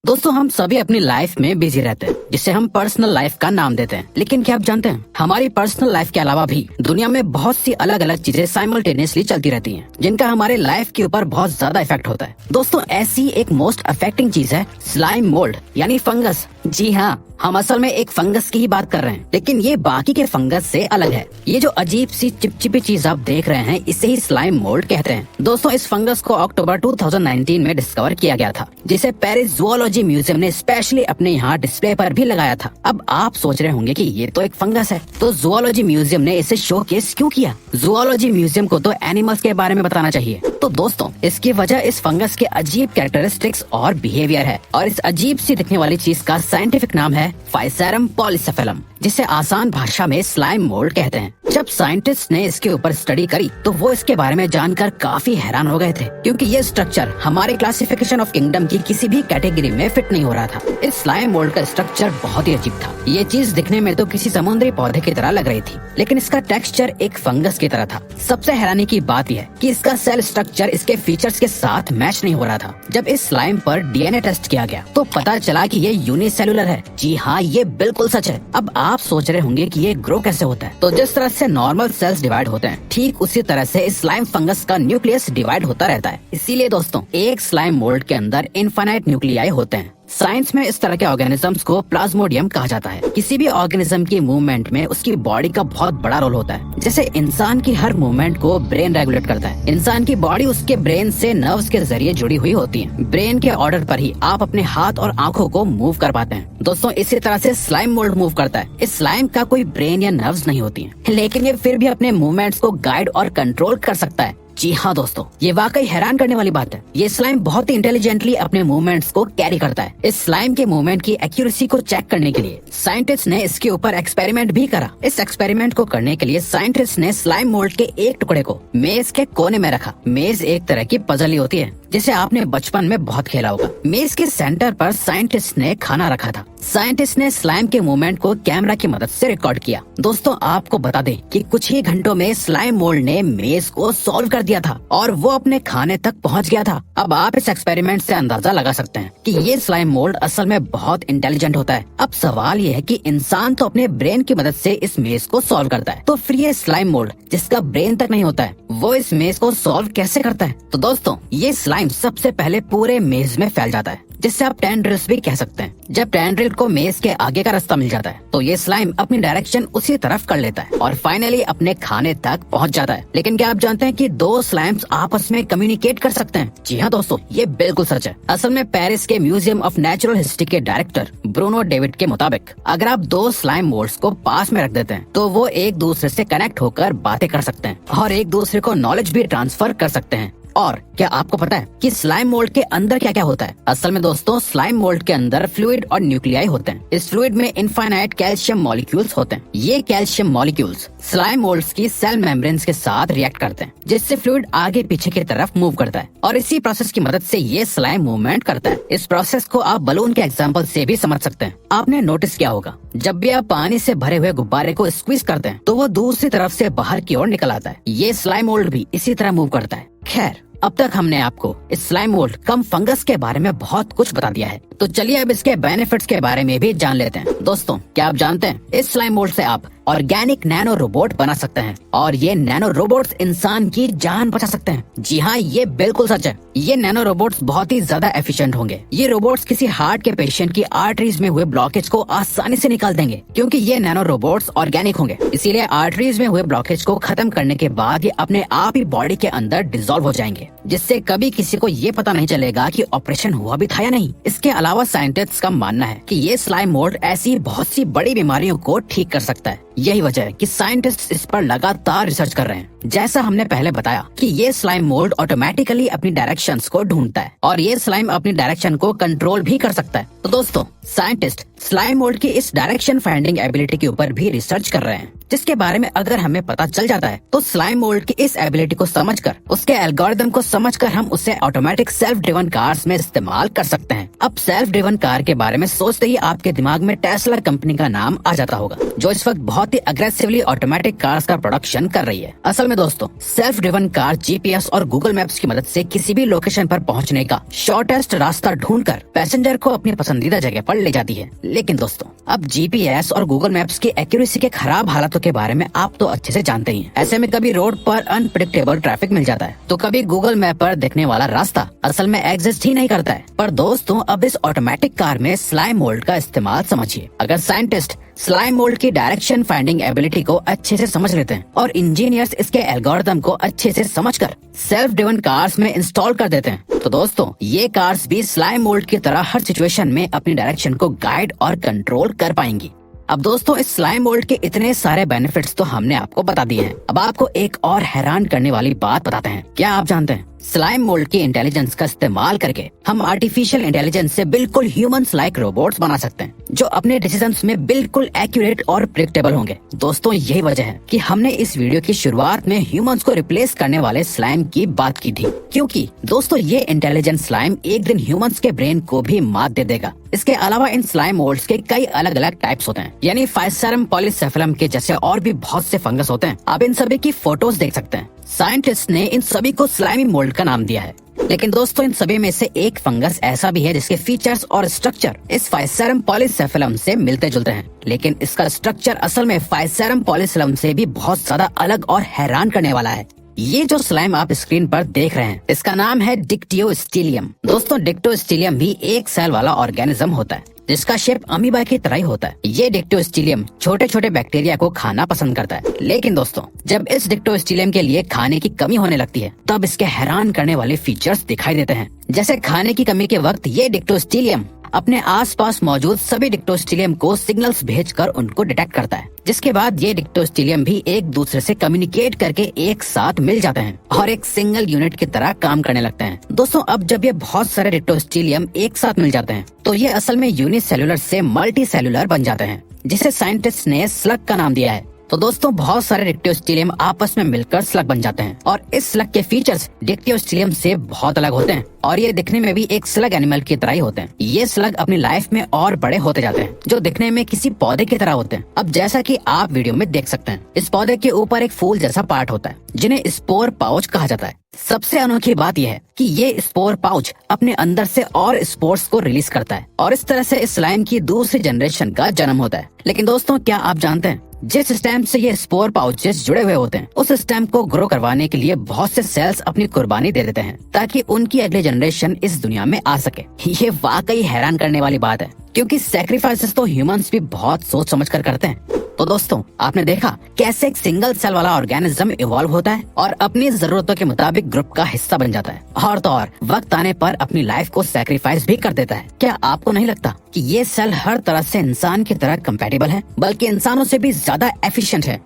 दोस्तों हम सभी अपनी लाइफ में बिजी रहते हैं, जिसे हम पर्सनल लाइफ का नाम देते हैं। लेकिन क्या आप जानते हैं, हमारी पर्सनल लाइफ के अलावा भी दुनिया में बहुत सी अलग अलग चीजें साइमल्टेनियसली चलती रहती हैं, जिनका हमारे लाइफ के ऊपर बहुत ज्यादा इफेक्ट होता है। दोस्तों ऐसी एक मोस्ट अफेक्टिंग चीज है स्लाइम मोल्ड यानी फंगस। जी हाँ, हम असल में एक फंगस की ही बात कर रहे हैं, लेकिन ये बाकी के फंगस से अलग है। ये जो अजीब सी चिपचिपी चीज आप देख रहे हैं, इसे ही स्लाइम मोल्ड कहते हैं। दोस्तों इस फंगस को अक्टूबर 2019 में डिस्कवर किया गया था, जिसे पेरिस जूलॉजी म्यूजियम ने स्पेशली अपने यहाँ डिस्प्ले पर भी लगाया था। अब आप सोच रहे होंगे कि ये तो एक फंगस है, तो जूलॉजी म्यूजियम ने इसे शोकेस क्यों किया? जूलॉजी म्यूजियम को तो एनिमल्स के बारे में बताना चाहिए। तो दोस्तों इसकी वजह इस फंगस के अजीब कैरेक्टरिस्टिक्स और बिहेवियर है, और इस अजीब सी दिखने वाली चीज का साइंटिफिक नाम है फाइसेरम पॉलीसेफेलम, जिसे आसान भाषा में स्लाइम मोल्ड कहते हैं। जब साइंटिस्ट ने इसके ऊपर स्टडी करी तो वो इसके बारे में जानकर काफी हैरान हो गए थे, क्योंकि ये स्ट्रक्चर हमारे क्लासिफिकेशन ऑफ किंगडम की किसी भी कैटेगरी में फिट नहीं हो रहा था। इस स्लाइम मोल्ड का स्ट्रक्चर बहुत ही अजीब था। ये चीज दिखने में तो किसी समुद्री पौधे की तरह लग रही थी, लेकिन इसका टेक्सचर एक फंगस की तरह था। सबसे हैरानी की बात यह है कि इसका सेल स्ट्रक्चर इसके फीचर्स के साथ मैच नहीं हो रहा था। जब इस स्लाइम पर डीएनए टेस्ट किया गया तो पता चला कि ये यूनिसेलुलर है। जी हाँ, ये बिल्कुल सच है। अब आप सोच रहे होंगे कि ये ग्रो कैसे होता है? तो जिस तरह से नॉर्मल सेल्स डिवाइड होते हैं, ठीक उसी तरह से इस स्लाइम फंगस का न्यूक्लियस डिवाइड होता रहता है। इसीलिए दोस्तों एक स्लाइम मोल्ड के अंदर इनफाइनाइट न्यूक्लियाई होते हैं। साइंस में इस तरह के ऑर्गेनिजम्स को प्लाज्मोडियम कहा जाता है। किसी भी ऑर्गेनिज्म की मूवमेंट में उसकी बॉडी का बहुत बड़ा रोल होता है। जैसे इंसान की हर मूवमेंट को ब्रेन रेगुलेट करता है। इंसान की बॉडी उसके ब्रेन से नर्व्स के जरिए जुड़ी हुई होती है। ब्रेन के ऑर्डर पर ही आप अपने हाथ और आंखों को मूव कर पाते हैं। दोस्तों इसी तरह से स्लाइम मोल्ड मूव करता है। इस स्लाइम का कोई ब्रेन या नर्व्स नहीं होती है, लेकिन ये फिर भी अपने मूवमेंट्स को गाइड और कंट्रोल कर सकता है। जी हाँ दोस्तों, ये वाकई हैरान करने वाली बात है। ये स्लाइम बहुत ही इंटेलिजेंटली अपने मूवमेंट्स को कैरी करता है। इस स्लाइम के मूवमेंट की एक्यूरेसी को चेक करने के लिए साइंटिस्ट ने इसके ऊपर एक्सपेरिमेंट भी करा। इस एक्सपेरिमेंट को करने के लिए साइंटिस्ट ने स्लाइम मोल्ड के एक टुकड़े को मेज के कोने में रखा। मेज एक तरह की पजल ही होती है, जिसे आपने बचपन में बहुत खेला होगा। मेज के सेंटर पर साइंटिस्ट ने खाना रखा था। साइंटिस्ट ने स्लाइम के मूवमेंट को कैमरा की मदद से रिकॉर्ड किया। दोस्तों आपको बता दें कि कुछ ही घंटों में स्लाइम मोल्ड ने मेज को सॉल्व कर दिया था और वो अपने खाने तक पहुंच गया था। अब आप इस एक्सपेरिमेंट से अंदाजा लगा सकते हैं कि ये स्लाइम मोल्ड असल में बहुत इंटेलिजेंट होता है। अब सवाल ये है कि इंसान तो अपने ब्रेन की मदद से इस मेज को सॉल्व करता है, तो फिर ये स्लाइम मोल्ड जिसका ब्रेन तक नहीं होता है, वो इस मेज को सॉल्व कैसे करता है? तो दोस्तों ये स्लाइम सबसे पहले पूरे मेज में फैल जाता है, जिससे आप टेंड्रिल्स भी कह सकते हैं। जब टेंड्रिल को मेज के आगे का रास्ता मिल जाता है, तो ये स्लाइम अपनी डायरेक्शन उसी तरफ कर लेता है और फाइनली अपने खाने तक पहुंच जाता है। लेकिन क्या आप जानते हैं कि दो स्लाइम्स आपस में कम्युनिकेट कर सकते हैं? जी हाँ दोस्तों, ये बिल्कुल सच है। असल में पेरिस के म्यूजियम ऑफ नेचुरल हिस्ट्री के डायरेक्टर ब्रूनो डेविड के मुताबिक अगर आप दो स्लाइम मोल्ड्स को पास में रख देते हैं, तो वो एक दूसरे से कनेक्ट होकर बातें कर सकते हैं और एक दूसरे को नॉलेज भी ट्रांसफर कर सकते हैं। और क्या आपको पता है कि स्लाइम मोल्ड के अंदर क्या क्या होता है? असल में दोस्तों स्लाइम मोल्ड के अंदर फ्लूइड और न्यूक्लियाई होते हैं। इस फ्लूइड में इनफाइनाइट कैल्शियम मॉलिक्यूल्स होते हैं। ये कैल्शियम मॉलिक्यूल्स स्लाइम मोल्ड्स की सेल मेम्ब्रेन्स के साथ रिएक्ट करते हैं, जिससे फ्लूइड आगे पीछे की तरफ मूव करता है और इसी प्रोसेस की मदद से ये स्लाइम मूवमेंट करता है। इस प्रोसेस को आप बलून के एग्जाम्पल से भी समझ सकते हैं। आपने नोटिस किया होगा, जब भी आप पानी से भरे हुए गुब्बारे को स्क्वीज करते हैं, तो वो दूसरी तरफ से बाहर की ओर निकल आता है। ये स्लाइम मोल्ड भी इसी तरह मूव करता है। खैर, अब तक हमने आपको इस स्लाइम मोल्ड कम फंगस के बारे में बहुत कुछ बता दिया है, तो चलिए अब इसके बेनिफिट्स के बारे में भी जान लेते हैं। दोस्तों क्या आप जानते हैं, इस स्लाइम मोल्ड से आप ऑर्गेनिक नैनो रोबोट बना सकते हैं और ये नैनो रोबोट्स इंसान की जान बचा सकते हैं। जी हाँ, ये बिल्कुल सच है। ये नैनो रोबोट्स बहुत ही ज्यादा एफिशिएंट होंगे। ये रोबोट्स किसी हार्ट के पेशेंट की आर्टरीज में हुए ब्लॉकेज को आसानी से निकाल देंगे, क्योंकि ये नैनो रोबोट्स ऑर्गेनिक होंगे। इसीलिए आर्टरीज में हुए ब्लॉकेज को खत्म करने के बाद ये अपने आप ही बॉडी के अंदर डिसॉल्व हो जाएंगे, जिससे कभी किसी को ये पता नहीं चलेगा कि ऑपरेशन हुआ भी था या नहीं। इसके अलावा साइंटिस्ट्स का मानना है कि ये स्लाइम मोल्ड ऐसी बहुत सी बड़ी बीमारियों को ठीक कर सकता है। यही वजह है कि साइंटिस्ट इस पर लगातार रिसर्च कर रहे हैं। जैसा हमने पहले बताया कि ये स्लाइम मोल्ड ऑटोमेटिकली अपनी डायरेक्शंस को ढूंढता है और ये स्लाइम अपनी डायरेक्शन को कंट्रोल भी कर सकता है। तो दोस्तों साइंटिस्ट स्लाइम मोल्ड की इस डायरेक्शन फाइंडिंग एबिलिटी के ऊपर भी रिसर्च कर रहे हैं, जिसके बारे में अगर हमें पता चल जाता है तो स्लाइम मोल्ड की इस एबिलिटी को समझकर, उसके एल्गोरिदम को समझकर हम उसे ऑटोमेटिक सेल्फ ड्रिवन कार्स में इस्तेमाल कर सकते हैं। अब सेल्फ ड्रिवन कार के बारे में सोचते ही आपके दिमाग में टेस्ला कंपनी का नाम आ जाता होगा, जो इस वक्त बहुत ही अग्रेसिवली ऑटोमेटिक कार्स का प्रोडक्शन कर रही है। असल में दोस्तों, सेल्फ ड्रिवन कार जीपीएस और गूगल मैप्स की मदद से किसी भी लोकेशन पर पहुंचने का शॉर्टेस्ट रास्ता ढूंढकर पैसेंजर को अपनी पसंदीदा जगह पर ले जाती है। लेकिन दोस्तों, अब जीपीएस और गूगल मैप्स की एक्यूरेसी के खराब हालातों के बारे में आप तो अच्छे से जानते ही हैं। ऐसे में कभी रोड पर अनप्रेडिक्टेबल ट्रैफिक मिल जाता है, तो कभी गूगल मैप पर दिखने वाला रास्ता असल में एग्जिस्ट ही नहीं करता है। पर दोस्तों, अब इस ऑटोमेटिक कार में स्लाइम मोल्ड का इस्तेमाल समझिए। अगर साइंटिस्ट स्लाइम मोल्ड की डायरेक्शन फाइंडिंग एबिलिटी को अच्छे से समझ लेते हैं और इंजीनियर्स इसके एल्गोरिदम को अच्छे से समझकर सेल्फ ड्रिवन कार्स में इंस्टॉल कर देते हैं, तो दोस्तों ये कार्स भी स्लाइम मोल्ड की तरह हर सिचुएशन में अपनी डायरेक्शन को गाइड और कंट्रोल कर पाएंगी। अब दोस्तों, इस स्लाइम मोल्ड के इतने सारे बेनिफिट्स तो हमने आपको बता दिए हैं। अब आपको एक और हैरान करने वाली बात बताते हैं। क्या आप जानते हैं, स्लाइम मोल्ड की इंटेलिजेंस का इस्तेमाल करके हम आर्टिफिशियल इंटेलिजेंस से बिल्कुल ह्यूमंस लाइक रोबोट्स बना सकते हैं, जो अपने डिसीजंस में बिल्कुल एक्यूरेट और प्रेडिक्टेबल होंगे। दोस्तों, यही वजह है कि हमने इस वीडियो की शुरुआत में ह्यूमंस को रिप्लेस करने वाले स्लाइम की बात की थी, क्योंकि दोस्तों ये इंटेलिजेंट स्लाइम एक दिन ह्यूमंस के ब्रेन को भी मात दे देगा। इसके अलावा इन स्लाइम मोल्ड्स के कई अलग अलग टाइप्स होते हैं, यानी फाइसेरम पॉलीसेफेलम के जैसे और भी बहुत से फंगस होते हैं। आप इन सभी की फोटोज देख सकते हैं। साइंटिस्ट ने इन सभी को स्लाइमी मोल्ड का नाम दिया है। लेकिन दोस्तों, इन सभी में से एक फंगस ऐसा भी है जिसके फीचर्स और स्ट्रक्चर इस फाइसेरम पॉलीसेफेलम से मिलते जुलते हैं, लेकिन इसका स्ट्रक्चर असल में फाइसेरम पॉलीसेफेलम से भी बहुत ज्यादा अलग और हैरान करने वाला है। ये जो स्लाइम आप स्क्रीन पर देख रहे हैं, इसका नाम है डिक्टियोस्टीलियम। दोस्तों, डिक्टियोस्टीलियम भी एक सेल वाला ऑर्गेनिज्म होता है जिसका शेप अमीबा की तरह ही होता है। ये डिक्टियोस्टीलियम छोटे छोटे बैक्टीरिया को खाना पसंद करता है। लेकिन दोस्तों, जब इस डिक्टियोस्टीलियम के लिए खाने की कमी होने लगती है, तब इसके हैरान करने वाले फीचर्स दिखाई देते हैं। जैसे खाने की कमी के वक्त ये डिक्टियोस्टीलियम अपने आसपास मौजूद सभी डिक्टियोस्टीलियम को सिग्नल्स भेजकर उनको डिटेक्ट करता है, जिसके बाद ये डिक्टियोस्टीलियम भी एक दूसरे से कम्युनिकेट करके एक साथ मिल जाते हैं और एक सिंगल यूनिट की तरह काम करने लगते हैं। दोस्तों, अब जब ये बहुत सारे डिक्टियोस्टीलियम एक साथ मिल जाते हैं, तो ये असल में यूनिसेलुलर से मल्टी सेलुलर बन जाते हैं, जिसे साइंटिस्ट ने स्लग का नाम दिया है। तो दोस्तों, बहुत सारे डिक्टियोस्टीलियम आपस में मिलकर स्लग बन जाते हैं और इस स्लग के फीचर्स डिक्टियोस्टीलियम से बहुत अलग होते हैं और ये दिखने में भी एक स्लग एनिमल की तरह ही होते हैं। ये स्लग अपनी लाइफ में और बड़े होते जाते हैं, जो दिखने में किसी पौधे की तरह होते हैं। अब जैसा कि आप वीडियो में देख सकते हैं, इस पौधे के ऊपर एक फूल जैसा पार्ट होता है, जिन्हें स्पोर पाउच कहा जाता है। सबसे अनोखी बात यह है कि ये स्पोर पाउच अपने अंदर से और स्पोर्स को रिलीज करता है और इस तरह से इस स्लाइम की दूसरी जनरेशन का जन्म होता है। लेकिन दोस्तों, क्या आप जानते हैं, जिस स्टेम से ये स्पोर पाउचेस जुड़े हुए होते हैं, उस स्टेम को ग्रो करवाने के लिए बहुत से सेल्स अपनी कुर्बानी दे देते हैं ताकि उनकी अगली जनरेशन इस दुनिया में आ सके। ये वाकई हैरान करने वाली बात है, क्योंकि सैक्रिफाइसेस तो ह्यूमंस भी बहुत सोच समझ कर करते हैं। तो दोस्तों, आपने देखा कैसे एक सिंगल सेल वाला ऑर्गेनिज्म इवॉल्व होता है और अपनी जरूरतों के मुताबिक ग्रुप का हिस्सा बन जाता है, और तो और वक्त आने पर अपनी लाइफ को सैक्रिफाइस भी कर देता है। क्या आपको नहीं लगता कि ये सेल हर तरह से इंसान की तरह कंपैटिबल है, बल्कि इंसानों से भी ज्यादा एफिशिएंट है?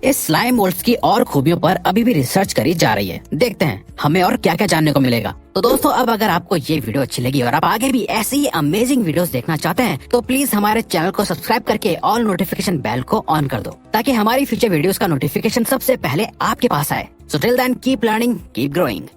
इस स्लाइम मोल्ड्स की और खूबियों पर अभी भी रिसर्च करी जा रही है। देखते हैं हमें और क्या क्या जानने को मिलेगा। तो दोस्तों, अब अगर आपको ये वीडियो अच्छी लगी और आप आगे भी ऐसी ही अमेजिंग वीडियोस देखना चाहते हैं, तो प्लीज हमारे चैनल को सब्सक्राइब करके ऑल नोटिफिकेशन बेल को ऑन कर दो, ताकि हमारी फ्यूचर वीडियोस का नोटिफिकेशन सबसे पहले आपके पास आए। So till then, keep learning, keep growing.